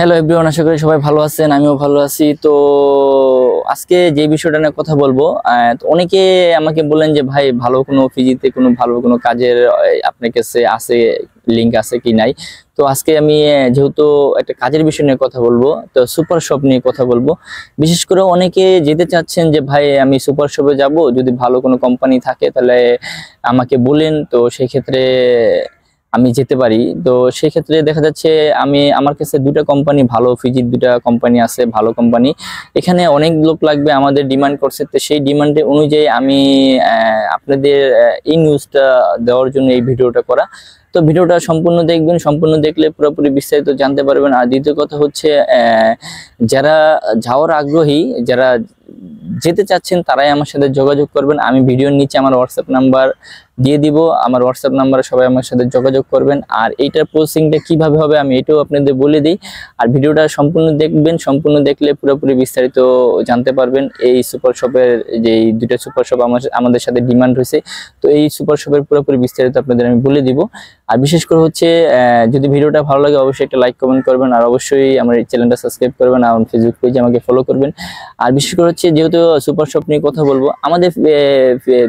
Hello everyone, আশা করি সবাই ভালো আছেন, আমিও ভালো আছি। তো আজকে যে বিষয়টা নিয়ে কথা বলবো, তো অনেকে আমাকে বললেন যে ভাই ভালো কোনো পিজিতে কোনো ভালো কোনো কাজের আপনার কাছে আছে, লিংক আছে কি নাই। তো আজকে আমি যেহেতু একটা কাজের বিষয় নিয়ে কথা বলবো, তো সুপার শপ নিয়ে কথা বলবো। বিশেষ করে অনেকে যেতে চাচ্ছেন যে ভাই আমি সুপার শপে যাব, যদি ভালো কোনো কোম্পানি থাকে তাহলে আমাকে বলেন, তো সেই ক্ষেত্রে আমি যেতে পারি। তো সেই ক্ষেত্রে দেখা যাচ্ছে আমার কাছে দুটা কোম্পানি ভালো, ফিজির দুটা কোম্পানি আছে ভালো কোম্পানি। এখানে অনেক লোক লাগবে, আমাদের ডিমান্ড করছে, তো সেই ডিমান্ডের অনুযায়ী আমি আপনাদের এই নিউজটা দেওয়ার জন্য এই ভিডিওটা করা। তো ভিডিওটা সম্পূর্ণ দেখবেন, সম্পূর্ণ দেখলে পুরোপুরি বিস্তারিত জানতে পারবেন। আর দ্বিতীয় কথা হচ্ছে যারা যাওয়ার আগ্রহী, যারা যেতে চাচ্ছেন তারাই আমার সাথে যোগাযোগ করবেন। আমি ভিডিওর নিচে আমার হোয়াটসঅ্যাপ নাম্বার দিয়ে দিব, আমার হোয়াটসঅ্যাপ নাম্বারে সবাই আমার সাথে যোগাযোগ করবেন। আর এইটার প্রসেসিংটা কিভাবে হবে আমি এটাও আপনাদের বলে দিই। আর ভিডিওটা সম্পূর্ণ দেখবেন, সম্পূর্ণ দেখলে পুরোপুরি বিস্তারিত জানতে পারবেন। এই সুপার শপের যে দুইটা সুপার শপ আমাদের সাথে ডিমান্ড হয়েছে, তো এই সুপার শপের পুরোপুরি বিস্তারিত আপনাদের আমি বলে দিব। আর বিশেষ করে হচ্ছে যদি ভিডিওটা ভালো লাগে অবশ্যই একটা লাইক কমেন্ট করবেন, আর অবশ্যই আমার এই চ্যানেলটা সাবস্ক্রাইব করবেন, আর ফেসবুক পেজে আমাকে ফলো করবেন। আর বিশেষ করে হচ্ছে যেহেতু সুপার শপ নিয়ে কথা বলবো, আমাদের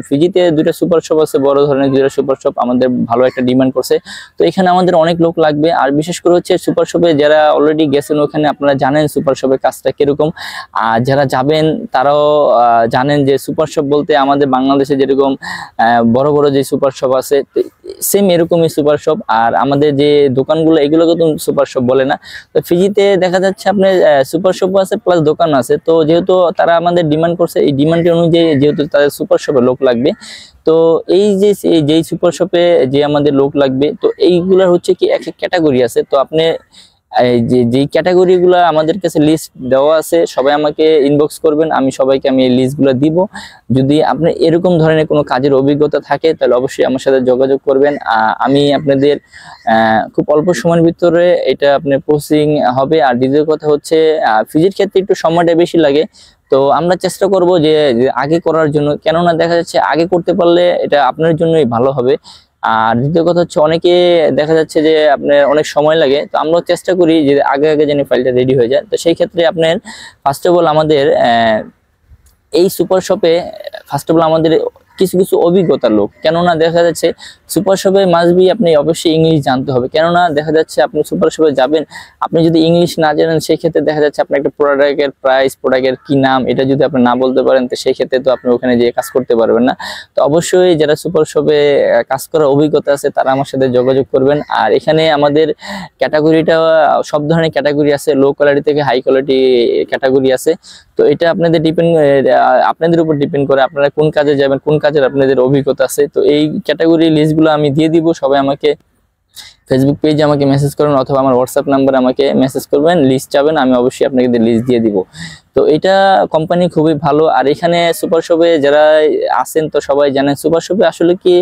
ফিজিতে দুটো সুপার শপ আছে, বড় ধরনের দুটো সুপার শপ আমাদের ভালো একটা ডিমান্ড করছে। তো এখানে আমাদের অনেক লোক লাগবে। আর বিশেষ করে হচ্ছে সুপার শপে যারা অলরেডি গেছেন ওখানে আপনারা জানেন সুপার শপের কাজটা কিরকম, আর যারা যাবেন তারাও জানেন যে সুপার শপ বলতে আমাদের বাংলাদেশে যেরকম বড় বড় যে সুপার শপ আছে সেম এরকমই সুপার শপ। আর আমাদের যে দোকানগুলো এগুলোকে তো সুপার শপ বলে না। তো ফিজিতে দেখা যাচ্ছে আপনার সুপার শপ আছে প্লাস দোকান আছে। তো যেহেতু তারা আমাদের ডিমান্ড করছে, এই ডিমান্ড অনুযায়ী যেহেতু তাদের সুপার শপে লোক লাগবে, তো এই যে যেই সুপার শপে যে আমাদের লোক লাগবে, তো এইগুলোর হচ্ছে কি এক এক ক্যাটাগরি আছে। তো আপনি যেই ক্যাটাগরিগুলো আমাদের কাছে লিস্ট দেওয়া আছে, সবাই আমাকে ইনবক্স করবেন, আমি সবাইকে এই লিস্টগুলো দিব। যদি আপনার এরকম ধরনের কোনো কাজের অভিজ্ঞতা থাকে তাহলে অবশ্যই আমার সাথে যোগাযোগ করবেন। আমি আপনাদের খুব অল্প সময়ের ভিতরে এটা আপনার পোস্টিং হবে। আর দ্বিতীয় কথা হচ্ছে ফিজির ক্ষেত্রে একটু সময়টা বেশি লাগে, তো আমরা চেষ্টা করব যে আগে করার জন্য, কেননা দেখা যাচ্ছে আগে করতে পারলে এটা আপনার জন্যই ভালো হবে। আর দ্বিতীয় কথা হচ্ছে অনেকে দেখা যাচ্ছে যে আপনার অনেক সময় লাগে, তো আমরা চেষ্টা করি যে আগে আগে যেন ফাইলটা রেডি হয়ে যায়। তো সেই ক্ষেত্রে আপনার ফার্স্ট অফ অল আমাদের এই সুপার শপে ফার্স্ট অফ অল আমাদের কিছু কিছু অভিজ্ঞতার লোক, কেননা দেখা যাচ্ছে সুপার শপে মাস্ট বি আপনি অবশ্যই ইংলিশ জানতে হবে। কেননা দেখা যাচ্ছে আপনি সুপার শপে যাবেন, আপনি যদি ইংলিশ না জানেন সেই ক্ষেত্রে দেখা যাচ্ছে আপনার একটা প্রোডাক্টের প্রাইস, প্রোডাক্টের কি নাম এটা যদি আপনি না বলতে পারেন, তো সেই ক্ষেত্রে তো আপনি ওখানে যেয়ে কাজ করতে পারবেন না। তো অবশ্যই যারা সুপার শপে কাজ করার অভিজ্ঞতা আছে তারা আমার সাথে যোগাযোগ করবেন। আর এখানে আমাদের ক্যাটাগরিটা সব ধরনের ক্যাটাগরি আছে, লো কোয়ালিটি থেকে হাই কোয়ালিটি ক্যাটাগরি আছে। তো এটা আপনাদের উপর ডিপেন্ড করে আপনারা কোন কাজে যাবেন, কোন কাজের আপনাদের অভিজ্ঞতা আছে। তো এই ক্যাটাগরি লিস্টগুলো আমি দিয়ে দিব, সবাই আমাকে ফেসবুক পেজে আমাকে মেসেজ করবেন অথবা আমার হোয়াটসঅ্যাপ নাম্বারে আমাকে মেসেজ করবেন, লিস্ট চাবেন, আমি অবশ্যই আপনাকে লিস্ট দিয়ে দিব। তো এটা কোম্পানি খুবই ভালো। আর এখানে সুপার শপে যারা আছেন তো সবাই জানেন সুপার শপে আসলে কি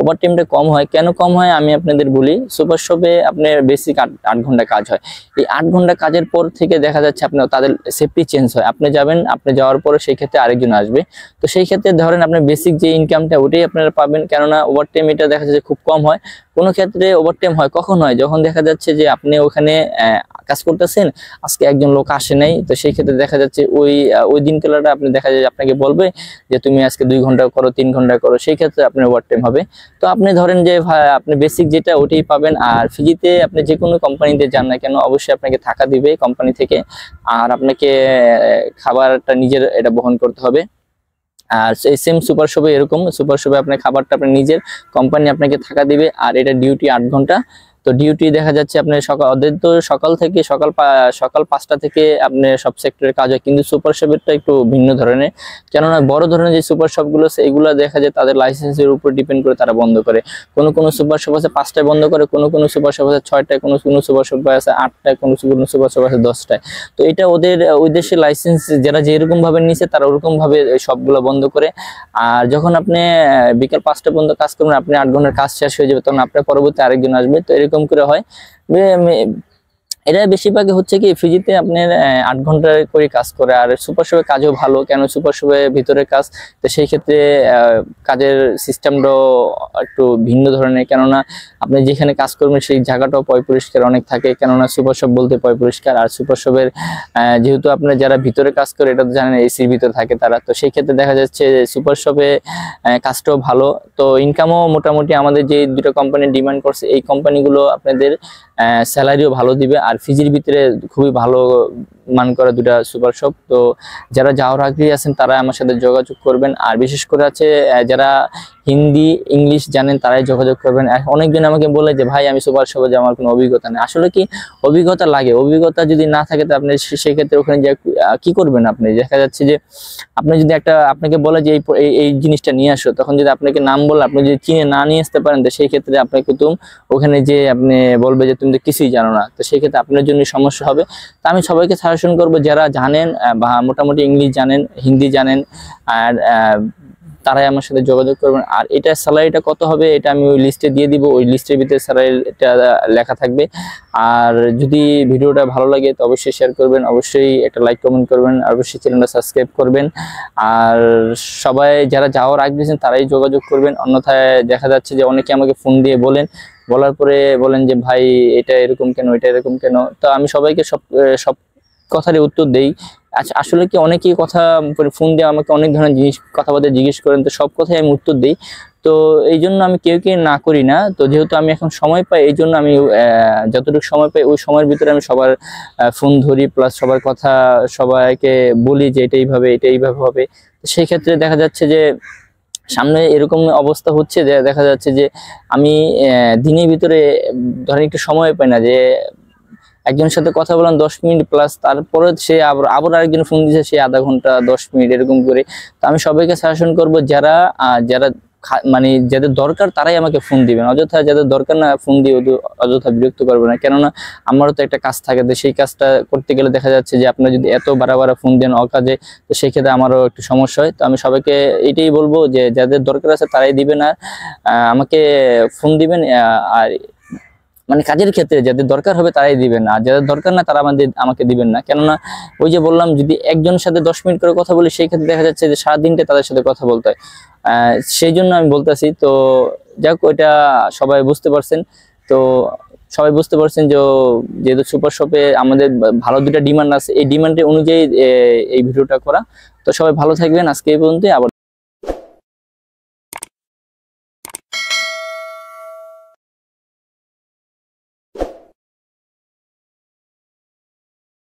ওভারটাইমটা কম হয়। কেন কম হয় আমি আপনাদের বলি। সুপার শপে আপনার বেসিক 8 ঘন্টা কাজ হয়। এই 8 ঘন্টা কাজের পর থেকে দেখা যাচ্ছে আপনার তাদের সেফটি চেঞ্জ হয়, আপনি যাবেন, আপনি যাওয়ার পরে সেই ক্ষেত্রে আরেকজন আসবে। তো সেই ক্ষেত্রে ধরেন আপনার বেসিক যে ইনকামটা ওটাই আপনারা পাবেন, কেননা ওভারটাইম এটা দেখা যাচ্ছে খুব কম হয়। কোনো ক্ষেত্রে ওভারটাইম হয় কখন হয়, যখন দেখা যাচ্ছে যে আপনি ওখানে কাজ করতেছেন, আজকে একজন লোক আসে নাই, তো সেই ক্ষেত্রে দেখা যাচ্ছে ওই দিনগুলোটা আপনি দেখা যায় আপনাকে বলবে যে তুমি আজকে 2 ঘন্টা করো, 3 ঘন্টা করো, সেই ক্ষেত্রে আপনার ওভারটাইম হবে। তো আপনি ধরেন যে আপনি বেসিক যেটা ওটাই পাবেন। আর ফিজিতে আপনি যে কোনো কোম্পানিতে যান না কেন অবশ্যই আপনাকে থাকা দিবে কোম্পানি থেকে, আর আপনাকে খাবারটা নিজের এটা বহন করতে হবে। আর সেম সুপার শপে এরকম, সুপার শপে আপনার খাবারটা আপনার নিজের, কোম্পানি আপনাকে থাকা দিবে। আর এটা ডিউটি 8 ঘন্টা। তো ডিউটি দেখা যাচ্ছে আপনার ওদের তো সকাল 5টা থেকে আপনার সব সেক্টরের কাজ হয়, কিন্তু সুপার শপেরটা একটু ভিন্ন ধরনের। কেননা বড় ধরনের যে সুপার শপগুলো আছে এগুলো দেখা যায় তাদের লাইসেন্সের উপর ডিপেন্ড করে তারা বন্ধ করে। কোনো সুপার শপ আছে 5টায় বন্ধ করে, কোনো সুপার শপ আছে 6টায়, কোনো সুপার শপ আছে 8টায়, কোনো সুপার শপ আছে 10টায়। তো এটা ওই দেশের লাইসেন্স যারা যেরকম ভাবে নিছে তারা ওরকম ভাবে সবগুলো বন্ধ করে। আর যখন আপনি বিকাল 5টা পর্যন্ত কাজ করবেন, আপনি 8 ঘন্টার কাজ শেষ হয়ে যাবে, তখন আপনার পরবর্তী আরেকজন আসবে। তো এরকম করে হয়। এটা বেশিরভাগই হচ্ছে কি ফিজিতে আপনার 8 ঘন্টা করে কাজ করে, আর সুপার শপে কাজও ভালো, কেন সুপার শপে ভিতরে কাজ, তো সেই ক্ষেত্রে কাজের সিস্টেমটাও একটু ভিন্ন ধরনের, কেননা আপনি যেখানে কাজ করবেন সেই জায়গাটাও পয় পরিষ্কার অনেক থাকে, কেননা সুপার শপ বলতে পয় পরিষ্কার। আর সুপার শপের যেহেতু আপনার যারা ভিতরে কাজ করে এটা তো জানেন এসির ভিতরে থাকে তারা, তো সেই ক্ষেত্রে দেখা যাচ্ছে সুপার শপে কাজটাও ভালো, তো ইনকামও মোটামুটি আমাদের যে দুটো কোম্পানি ডিমান্ড করছে এই কোম্পানিগুলো আপনাদের স্যালারিও ভালো দিবে। আর ফিজির ভিতরে খুবই ভালো মান করা দুটা সুপার শপ, তো যারা যাওয়ার আগ্রহী আছেন তারা আমার সাথে যোগাযোগ করবেন। আর বিশেষ করে আছে যারা হিন্দি ইংলিশ জানেন তারাই যোগাযোগ করবেন। অনেকজন আমাকে বলে যে ভাই আমি সুপার শপে যাওয়ার কোনো অভিজ্ঞতা নেই, আসলে কি অভিজ্ঞতা লাগে, অভিজ্ঞতা যদি না থাকে তো আপনি সেই ক্ষেত্রে ওখানে যে কি করবেন, আপনি দেখা যাচ্ছে যে আপনি যদি আপনাকে বলে যে এই জিনিসটা নিয়ে আসো, তখন যদি আপনাকে নাম বলে আপনি যদি চিনে না নিয়ে আসতে পারেন, তো সেই ক্ষেত্রে আপনাকে ওখানে যে আপনি বলবে যে তুমি তো কিছুই জানো না, তো সেই ক্ষেত্রে আপনার জন্য সমস্যা হবে। তো আমি সবাইকে সাজেশন করবো যারা জানেন বা মোটামুটি ইংলিশ জানেন হিন্দি জানেন আর তারাই আমার সাথে যোগাযোগ করবেন। আর এটা স্যালারিটা কত হবে এটা আমি ওই লিস্টে দিয়ে দিব, ওই লিস্টের ভিতরে স্যালারিটা লেখা থাকবে। আর যদি ভিডিওটা ভালো লাগে তো অবশ্যই শেয়ার করবেন, অবশ্যই একটা লাইক কমেন্ট করবেন, অবশ্যই চ্যানেলটা সাবস্ক্রাইব করবেন। আর সবাই যারা যাওয়ার আগ্রহী আছেন তারাই যোগাযোগ করবেন, অন্যথায় দেখা যাচ্ছে যে অনেকে আমাকে ফোন দিয়ে বলার পরে বলেন যে ভাই এটা এরকম কেন, এটা এরকম কেন, তো আমি সবাইকে সব কথারই উত্তর দেই। আচ্ছা আসলে কি অনেকেই কথা ফোন দিয়ে আমাকে অনেক ধরনের কথাবার্তা জিজ্ঞেস করেন, তো সব কথাই আমি উত্তর দিই, তো এই জন্য আমি কেউ না করি না। তো যেহেতু আমি এখন সময় পাই এই জন্য আমি যতটুকু সময় পাই ওই সময়ের ভিতরে আমি সবার ফোন ধরি, প্লাস সবার কথা সবাইকে বলি যে এটা এইভাবে হবে। সেই ক্ষেত্রে দেখা যাচ্ছে যে সামনে এরকম অবস্থা হচ্ছে যে দেখা যাচ্ছে যে আমি দিনের ভিতরে ধরেন একটু সময় পাই না, যে একজনের সাথে কথা বললাম 10 মিনিট প্লাস, তারপরে সে আবার আরেকজন ফোন দিচ্ছে সে আধা ঘন্টা 10 মিনিট এরকম করে। তো আমি সবাইকে সাজেশন করবো যারা যারা মানে যাদের দরকার তারাই আমাকে ফোন দিবেন, অযথা যাদের দরকার না ফোন দিয়ে অযথা বিরক্ত করবে না, কেননা আমারও তো একটা কাজ থাকে, তো সেই কাজটা করতে গেলে দেখা যাচ্ছে যে আপনারা যদি এত বারবার ফোন দেন অকাজে, তো সেই ক্ষেত্রে আমারও একটু সমস্যা হয়। তো আমি সবাইকে এটাই বলবো যে যাদের দরকার আছে তারাই দিবেন, আর আমাকে ফোন দিবেন। আর মানে কাজের ক্ষেত্রে যাদের দরকার হবে তারাই দিবেন, আর যাদের দরকার না তারা আমাকে দিবেন না, কেননা ওই যে বললাম যদি একজনের সাথে 10 মিনিট করে কথা বলি সেই ক্ষেত্রে দেখা যাচ্ছে যে সারাদিনটা তাদের সাথে কথা বলতে হয়, সেই জন্য আমি বলতেছি। তো যাক ওইটা সবাই বুঝতে পারছেন, তো সবাই বুঝতে পারছেন যে যেহেতু সুপার শপে আমাদের ভালো দুটা ডিমান্ড আছে, এই ডিমান্ডের অনুযায়ী এই ভিডিওটা করা। তো সবাই ভালো থাকবেন, আজকে এই পর্যন্ত। আবার